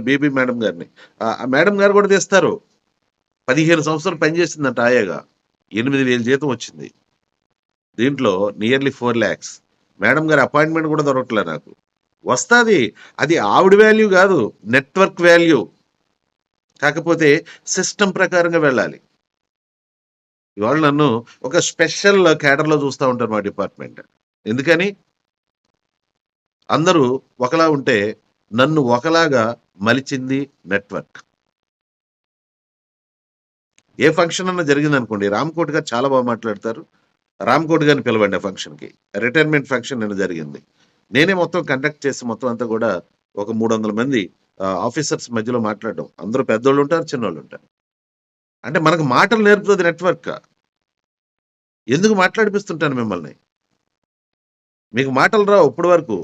BB madam గారిని. ఆ madam గారు కూడా తెస్తారు. 15 సంవత్సరాలు పనిచేసిందంట ఆయాగా. 8,000 జీతం వచ్చింది. దీంట్లో నియర్లీ 4,00,000. మేడం గారి అపాయింట్మెంట్ కూడా దొరకట్లే నాకు. వస్తాది. అది ఆవిడ వాల్యూ కాదు. Network value. కాకపోతే సిస్టమ్ ప్రకారంగా వెళ్ళాలి. ఇవాళ నన్ను ఒక స్పెషల్ క్యాడర్‌లో చూస్తా ఉంటారు మా డిపార్ట్‌మెంట్. ఎందుకని? అందరూ ఒకలా ఉంటే నన్ను ఒకలాగా మలిచింది నెట్వర్క్. ఏ ఫంక్షన్ అన్నా జరిగిందనుకోండి, రామ్‌కోటి గారు చాలా బాగా మాట్లాడతారు. రామ్‌కోటి గారిని పిలవండి ఆ ఫంక్షన్‌కి. రిటైర్మెంట్ ఫంక్షన్ నిన్న జరిగింది. నేనే మొత్తం కండక్ట్ చేసి మొత్తం అంతా కూడా ఒక 300 మంది ఆఫీసర్స్ మధ్యలో మాట్లాడడం. అందరూ పెద్దోళ్ళుంటారు, చిన్నోళ్ళుంటారు. అంటే మనకు మాటలు నేర్పుతది నెట్వర్క్. ఎందుకు మాట్లాడిపిస్తుంటాను మిమ్మల్ని. మీకు మాటలు రావు ఇప్పటి వరకు.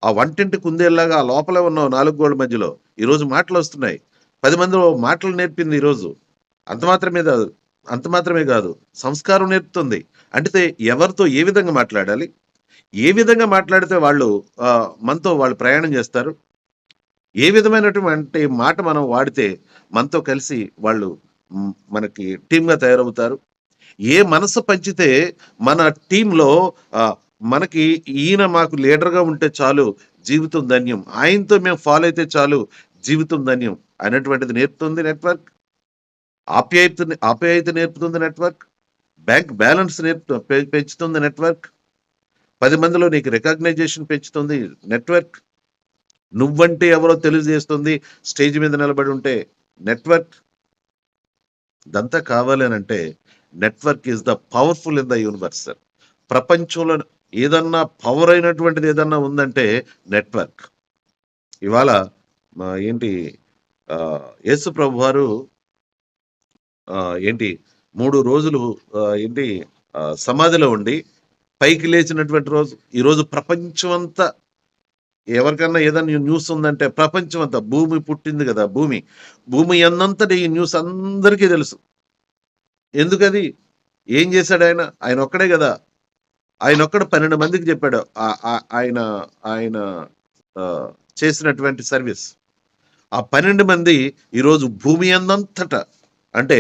ఆ వంటింటి కుందేల్లాగా ఆ లోపలే ఉన్నావు 4 గోడల మధ్యలో. ఈరోజు మాటలొస్తున్నాయి. 10 మందిలో మాటలు నేర్పింది ఈరోజు. అంత మాత్రమే కాదు అంత మాత్రమే కాదు. సంస్కారం నేర్పుతుంది. అంటే ఎవరితో ఏ విధంగా మాట్లాడాలి? ఏ విధంగా మాట్లాడితే వాళ్ళు మనతో వాళ్ళు ప్రయాణం చేస్తారు? ఏ విధమైనటువంటి మాట మనం వాడితే మనతో కలిసి వాళ్ళు మనకి టీమ్‌గా తయారవుతారు? ఏ మనసు పంచితే మన టీమ్‌లో మనకి ఈయన మాకు లీడర్‌గా ఉంటే చాలు జీవితం ధన్యం. ఆయనతో మేము ఫాలో అయితే చాలు జీవితం ధన్యం అనేటువంటిది నేర్పుతుంది నెట్వర్క్. ఆప్యాయత నేర్పుతుంది నెట్వర్క్. బ్యాంక్ బ్యాలెన్స్ పెంచుతుంది నెట్వర్క్. 10 మందిలో నీకు రికగ్నైజేషన్ పెంచుతుంది నెట్వర్క్. నువ్వంటే ఎవరో తెలియజేస్తుంది స్టేజ్ మీద నిలబడి ఉంటే నెట్వర్క్. ఇదంతా కావాలి అనంటే network is the powerful in the universe. ప్రపంచంలో ఏదన్నా పవర్ అయినటువంటిది ఏదన్నా ఉందంటే నెట్వర్క్. ఇవాళ ఏంటి యేసు ప్రభు వారు ఏంటి 3 రోజులు ఏంటి సమాధిలో ఉండి పైకి లేచినటువంటి రోజు. ఈరోజు ప్రపంచం అంతా ఎవరికన్నా ఏదైనా న్యూస్ ఉందంటే ప్రపంచం అంతా భూమి పుట్టింది కదా భూమి అన్నంతటి ఈ న్యూస్ అందరికీ తెలుసు. ఎందుకది? ఏం చేశాడు ఆయన? ఆయన ఒక్కడే కదా. ఆయన ఒక్కడ 12 మందికి చెప్పాడు. ఆయన ఆయన చేసినటువంటి సర్వీస్. ఆ 12 మంది ఈరోజు భూమి అందంతటా అంటే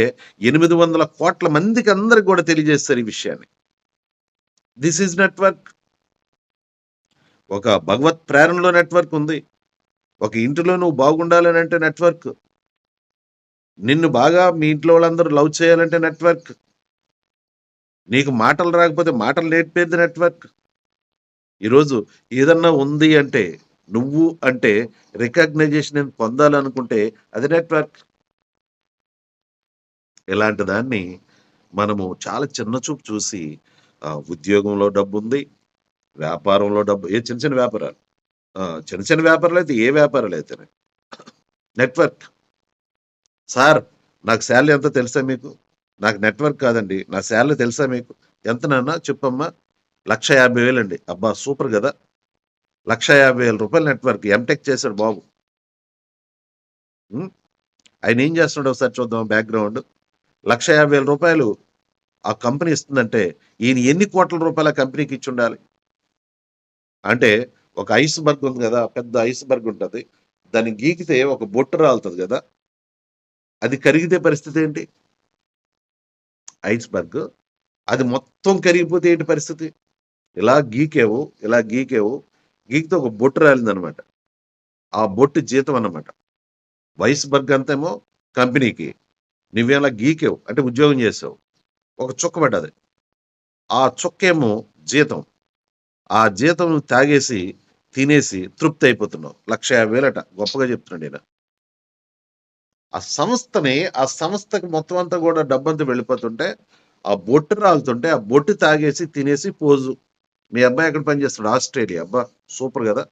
800 కోట్ల మందికి అందరికి కూడా తెలియజేస్తారు ఈ విషయాన్ని. This is network. ఒక భగవత్ ప్రేరణలో నెట్వర్క్ ఉంది. ఒక ఇంటిలో నువ్వు బాగుండాలని అంటే నెట్వర్క్. నిన్ను బాగా మీ ఇంట్లో వాళ్ళందరూ లవ్ చేయాలంటే నెట్వర్క్. నీకు మాటలు రాకపోతే మాటలు నేర్పేది నెట్వర్క్. ఈరోజు ఏదన్నా ఉంది అంటే నువ్వు అంటే రికగ్నైజేషన్ పొందాలనుకుంటే అది నెట్వర్క్. ఇలాంటి దాన్ని మనము చాలా చిన్న చూపు చూసి ఉద్యోగంలో డబ్బు ఉంది, వ్యాపారంలో డబ్బు చిన్న చిన్న వ్యాపారాలు చిన్న చిన్న వ్యాపారాలు అయితే ఏ వ్యాపారాలు అయితేనే నెట్వర్క్. సార్ నాకు శాలరీ ఎంత తెలుసా మీకు? నాకు నెట్వర్క్ కాదండి, నా శాలరీ తెలుసా మీకు? ఎంత నాన్న చెప్పమ్మా? 1,50,000 అండి. అబ్బా సూపర్ కదా. 1,50,000 రూపాయలు నెట్వర్క్. ఎంటెక్ చేశాడు బాబు. ఆయన ఏం చేస్తున్నాడు ఒకసారి చూద్దాం బ్యాక్గ్రౌండ్. 1,50,000 రూపాయలు ఆ కంపెనీ ఇస్తుందంటే ఈయన ఎన్ని కోట్ల రూపాయల కంపెనీకి ఇచ్చి ఉండాలి? అంటే ఒక ఐస్ బర్గ్ ఉంది కదా, పెద్ద ఐస్ బర్గ్ ఉంటుంది. దాన్ని గీకితే ఒక బొట్టు రాలుతుంది కదా, అది కరిగితే పరిస్థితి ఏంటి? ఐస్ బర్గ్ అది మొత్తం కరిగిపోతే ఏంటి పరిస్థితి? ఇలా గీకేవు గీకితే ఒక బొట్టు రాలిందనమాట. ఆ బొట్టు జీతం అన్నమాట. వైస్ బర్గ్ అంతేమో కంపెనీకి, నువ్వేలా గీకేవు అంటే ఉద్యోగం చేసావు, ఒక చుక్క పడ్డది. ఆ చుక్కేమో జీతం. ఆ జీతం తాగేసి తినేసి తృప్తి అయిపోతున్నావు. 1,50,000 గొప్పగా చెప్తున్నాడు ఈయన. ఆ సంస్థకి మొత్తం అంతా కూడా డబ్బంతా వెళ్ళిపోతుంటే ఆ బొట్టు రాలుతుంటే ఆ బొట్టు తాగేసి తినేసి పోజు. మీ అబ్బాయి ఎక్కడ పనిచేస్తున్నాడు? ఆస్ట్రేలియా. అబ్బా సూపర్ కదా.